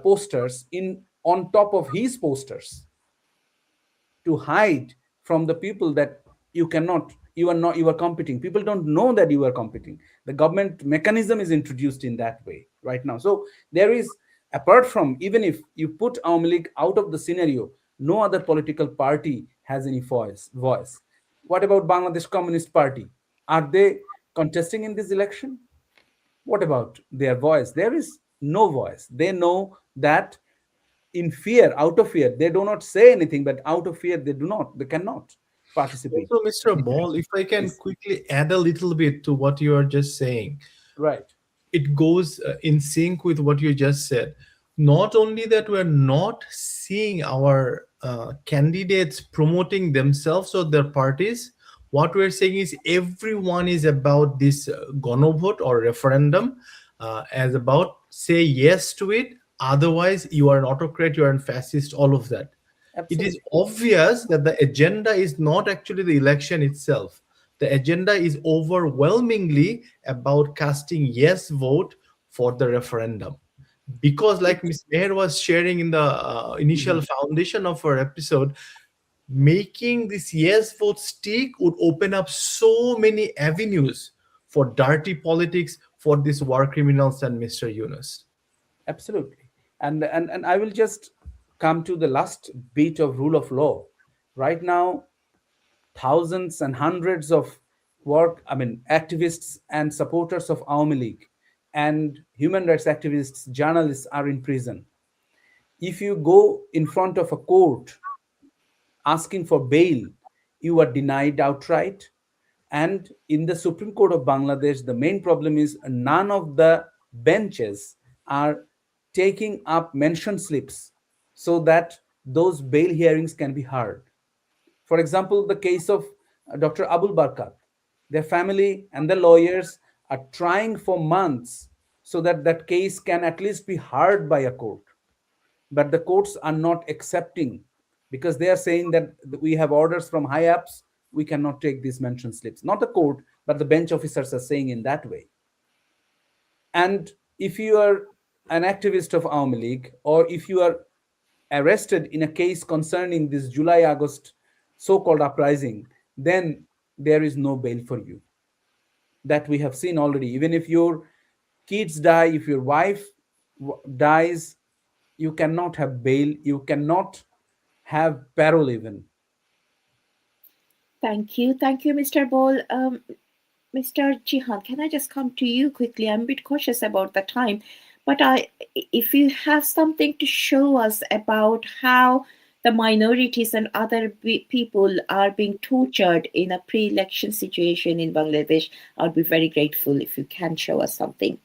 posters in on top of his posters to hide from the people that you are competing. People don't know that you are competing. The government mechanism is introduced in that way right now. So there is, apart from, even if you put Awami League out of the scenario, no other political party has any voice. What about Bangladesh Communist Party? Are they contesting in this election? What about their voice? There is no voice. They know that in fear, out of fear, they do not say anything, but out of fear, they cannot participate. Also, Mr. Ball, if I can Yes. quickly add a little bit to what you are just saying, Right. it goes in sync with what you just said. Not only that, we're not seeing our candidates promoting themselves or their parties. What we're saying is everyone is about this Gonovote or referendum. as about say yes to it, otherwise you are an autocrat, you are a fascist, all of that. It is Absolutely. obvious that the agenda is not actually the election itself. The agenda is overwhelmingly about casting yes vote for the referendum. Because, like Ms. Meher was sharing in the initial foundation of our episode, making this yes vote stick would open up so many avenues for dirty politics for these war criminals and Mr. Yunus. Absolutely. And I will just come to the last bit of rule of law. Right now, thousands and hundreds of activists and supporters of Awami League and human rights activists, journalists are in prison. If you go in front of a court asking for bail, you are denied outright. And in the Supreme Court of Bangladesh, the main problem is none of the benches are taking up mention slips so that those bail hearings can be heard. For example, the case of Dr. Abul Barkat, their family and the lawyers are trying for months so that that case can at least be heard by a court, but the courts are not accepting because they are saying that we have orders from high ups, we cannot take these mention slips. Not the court, but the bench officers are saying in that way. And if you are an activist of Awami League, or if you are arrested in a case concerning this July August so called uprising, then there is no bail for you. That we have seen already. Even if your kids die, if your wife dies, you cannot have bail, you cannot have parole even. Thank you. Thank you, Mr. Ball. Mr. Jihan, can I just come to you quickly? I'm a bit cautious about the time, but if you have something to show us about how the minorities and other people are being tortured in a pre-election situation in Bangladesh, I'd be very grateful if you can show us something.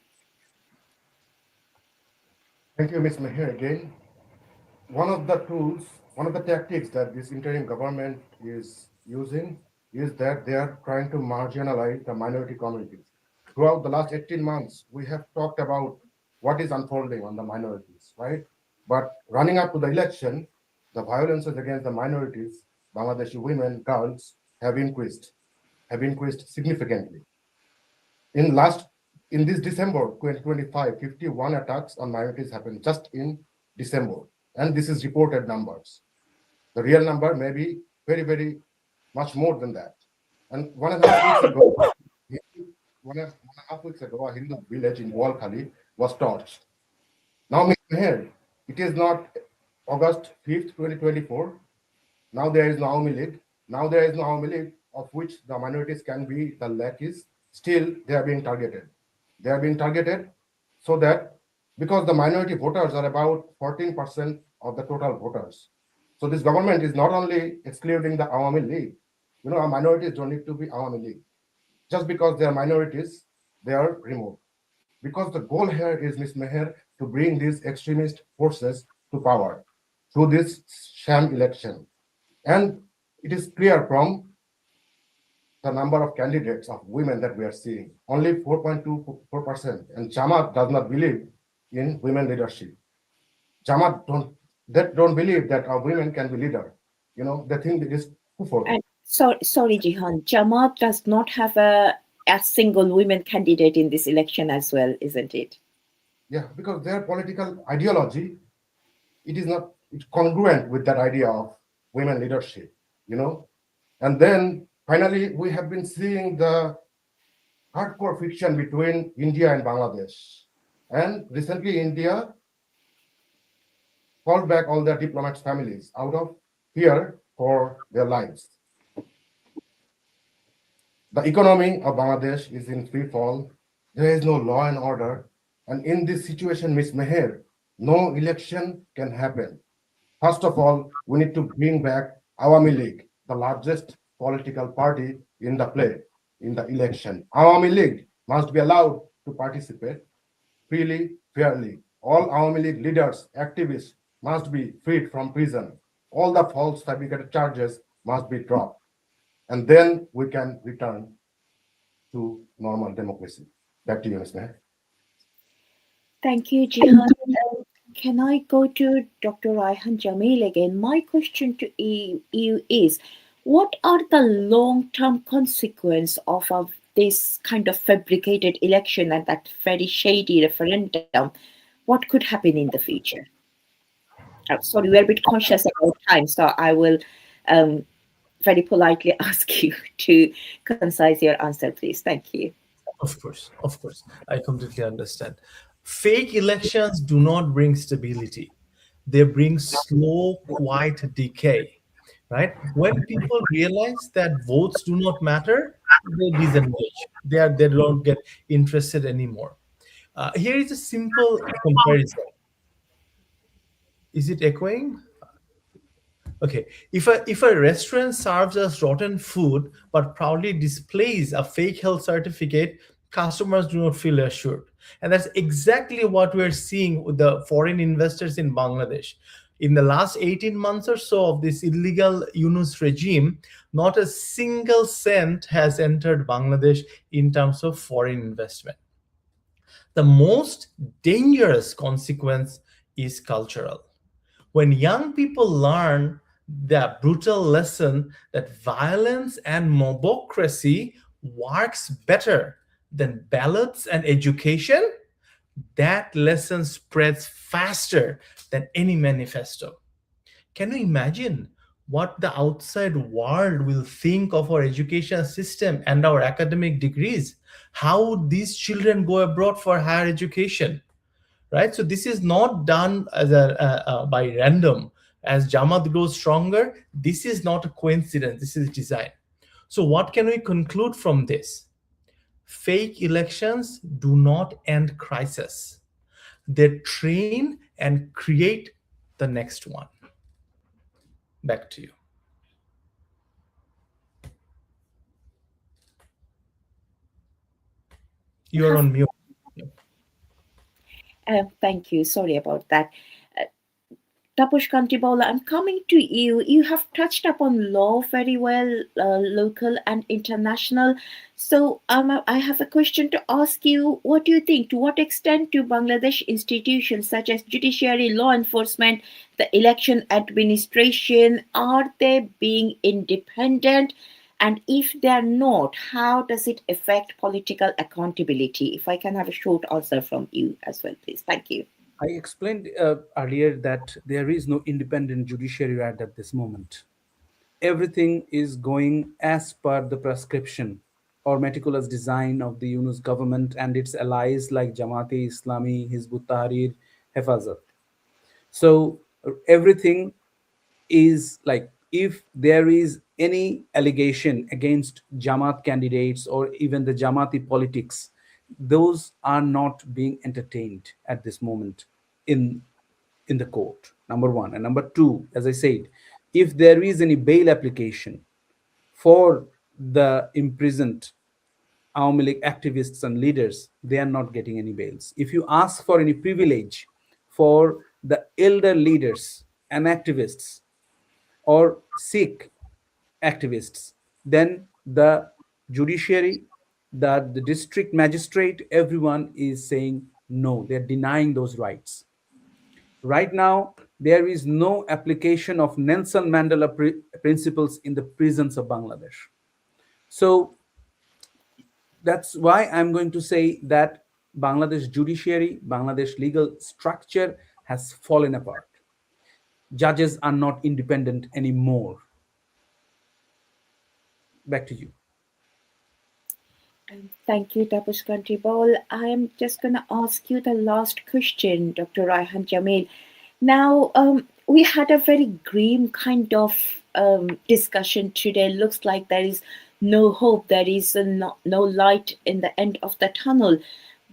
Thank you, Ms. Meher, again. One of the tools, one of the tactics that this interim government is using is that they are trying to marginalize the minority communities. Throughout the last 18 months, we have talked about what is unfolding on the minorities, right? But running up to the election, the violences against the minorities, Bangladeshi women, girls, have increased significantly. In last, in this December 2025, 51 attacks on minorities happened just in December, and this is reported numbers. The real number may be very, very much more than that. And 1.5 weeks ago, a Hindu village in Walkhali was torched. Now, here, it is not August 5th, 2024. Now there is no Awami League. Now there is no Awami League, of which the minorities can be the lackeys. Still, they are being targeted. They are being targeted so that because the minority voters are about 14% of the total voters. So this government is not only excluding the Awami League. You know, our minorities don't need to be Awami League. Just because they are minorities, they are removed. Because the goal here is, Ms. Meher, to bring these extremist forces to power through this sham election. And it is clear from the number of candidates of women that we are seeing, only 4.24%. And Jamaat does not believe in women leadership. Jamaat don't believe that our women can be leader. You know, they think it is kufr. And sorry, Jihan, Jamaat does not have a single women candidate in this election as well, isn't it? Yeah, because their political ideology, it is not congruent with that idea of women leadership, you know. And then finally, we have been seeing the hardcore friction between India and Bangladesh. And recently, India called back all their diplomats' families out of fear for their lives. The economy of Bangladesh is in free fall. There is no law and order. And in this situation, Ms. Meher, no election can happen. First of all, we need to bring back Awami League, the largest political party in the play, in the election. Awami League must be allowed to participate freely, fairly. All Awami League leaders, activists must be freed from prison. All the false fabricated charges must be dropped. And then we can return to normal democracy. Back to you, Ms. Meher. Thank you, Jihan. Can I go to Dr. Raihan Jamil again? My question to you is, what are the long-term consequences of this kind of fabricated election and that very shady referendum? What could happen in the future? Sorry, we're a bit conscious about time, so I will um, very politely ask you to concise your answer, please. Thank you. Of course, I completely understand. Fake elections do not bring stability. They bring slow, quiet decay, right? When people realize that votes do not matter, they disengage. They don't get interested anymore. Here is a simple comparison. Is it echoing? Okay, if a restaurant serves us rotten food but proudly displays a fake health certificate, customers do not feel assured. And that's exactly what we're seeing with the foreign investors in Bangladesh. In the last 18 months or so of this illegal Yunus regime, not a single cent has entered Bangladesh in terms of foreign investment. The most dangerous consequence is cultural. When young people learn the brutal lesson that violence and mobocracy works better than ballots and education, that lesson spreads faster than any manifesto. Can you imagine what the outside world will think of our education system and our academic degrees? How would these children go abroad for higher education? Right, so this is not done as by random. As Jamaat grows stronger, this is not a coincidence, this is design. So what can we conclude from this? Fake elections do not end crisis. They train and create the next one. Back to you. You're on mute. Thank you. Sorry about that. Taposh Kantibola, I'm coming to you. You have touched upon law very well, local and international. So I have a question to ask you. What do you think? To what extent do Bangladesh institutions such as judiciary, law enforcement, the election administration, are they being independent? And if they're not, how does it affect political accountability? If I can have a short answer from you as well, please. Thank you. I explained earlier that there is no independent judiciary right at this moment. Everything is going as per the prescription or meticulous design of the Yunus government and its allies like Jamaati Islami, Hizbut Tahrir, Hefazat. So everything is like, if there is any allegation against Jamaat candidates or even the Jamaati politics, those are not being entertained at this moment in in the court. Number one. And number two, as I said, if there is any bail application for the imprisoned Awami League activists and leaders, they are not getting any bails. If you ask for any privilege for the elder leaders and activists or Sikh activists, then the judiciary, the district magistrate, everyone is saying no, they're denying those rights. Right now, there is no application of Nelson Mandela principles in the prisons of Bangladesh. So that's why I'm going to say that Bangladesh judiciary, Bangladesh legal structure has fallen apart. Judges are not independent anymore. Back to you. Thank you, Taposh Kantribol. I'm just going to ask you the last question, Dr. Raihan Jamil. Now, we had a very grim kind of discussion today. Looks like there is no hope, there is no light in the end of the tunnel.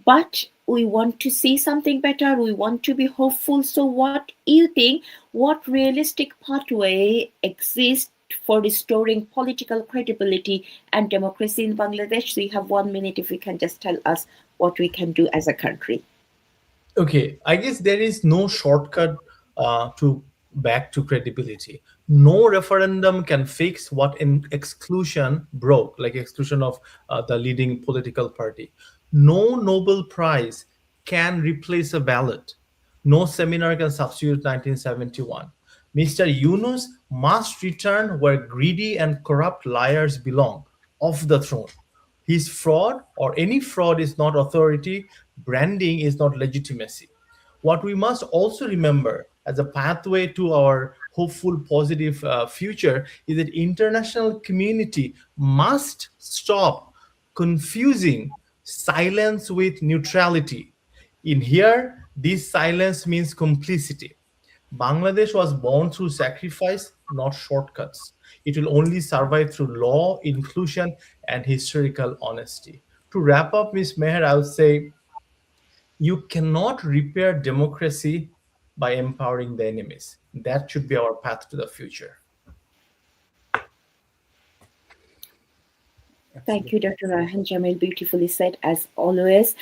But we want to see something better, we want to be hopeful. So what do you think, what realistic pathway exists for restoring political credibility and democracy in Bangladesh? So you have 1 minute, if you can just tell us what we can do as a country. Okay, I guess there is no shortcut to back to credibility. No referendum can fix what in exclusion broke, like exclusion of the leading political party. No Nobel Prize can replace a ballot. No seminar can substitute 1971. Mr. Yunus must return where greedy and corrupt liars belong, off the throne. His fraud or any fraud is not authority, branding is not legitimacy. What we must also remember as a pathway to our hopeful positive future is that international community must stop confusing silence with neutrality. In here, this silence means complicity. Bangladesh was born through sacrifice, not shortcuts. It will only survive through law, inclusion, and historical honesty. To wrap up, Ms. Meher, I would say you cannot repair democracy by empowering the enemies. That should be our path to the future. Thank you, Dr. Raihan Jamil. Beautifully said, as always.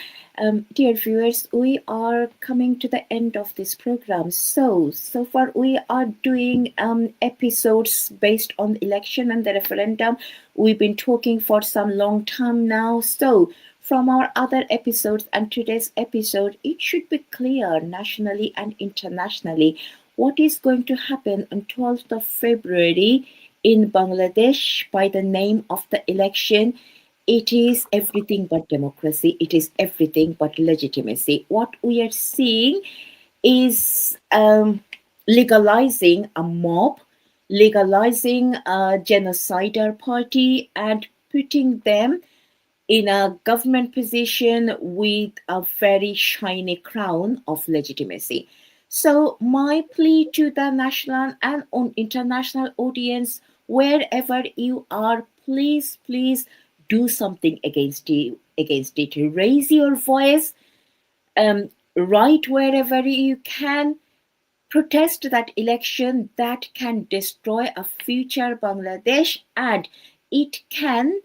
Dear viewers, we are coming to the end of this program. So far we are doing episodes based on election and the referendum. We've been talking for some long time now. So from our other episodes and today's episode, it should be clear nationally and internationally what is going to happen on 12th of February in Bangladesh by the name of the election. It is everything but democracy. It is everything but legitimacy. What we are seeing is legalizing a mob, legalizing a genocidal party, and putting them in a government position with a very shiny crown of legitimacy. So my plea to the national and international audience, wherever you are, please do something against it. Raise your voice, write wherever you can, protest that election that can destroy a future Bangladesh, and it can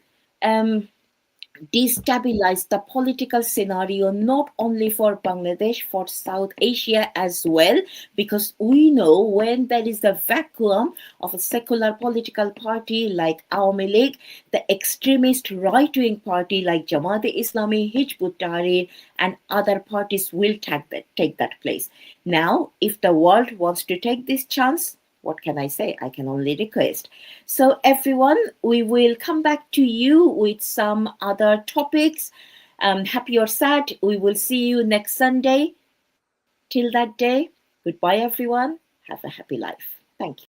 destabilize the political scenario not only for Bangladesh, for South Asia as well, because we know when there is a vacuum of a secular political party like Awami League, the extremist right-wing party like Jamaat-e-Islami, Hizb ut-Tahrir, and other parties will take that place. Now, if the world wants to take this chance, what can I say? I can only request. So everyone, we will come back to you with some other topics. Happy or sad, we will see you next Sunday. Till that day, goodbye everyone. Have a happy life. Thank you.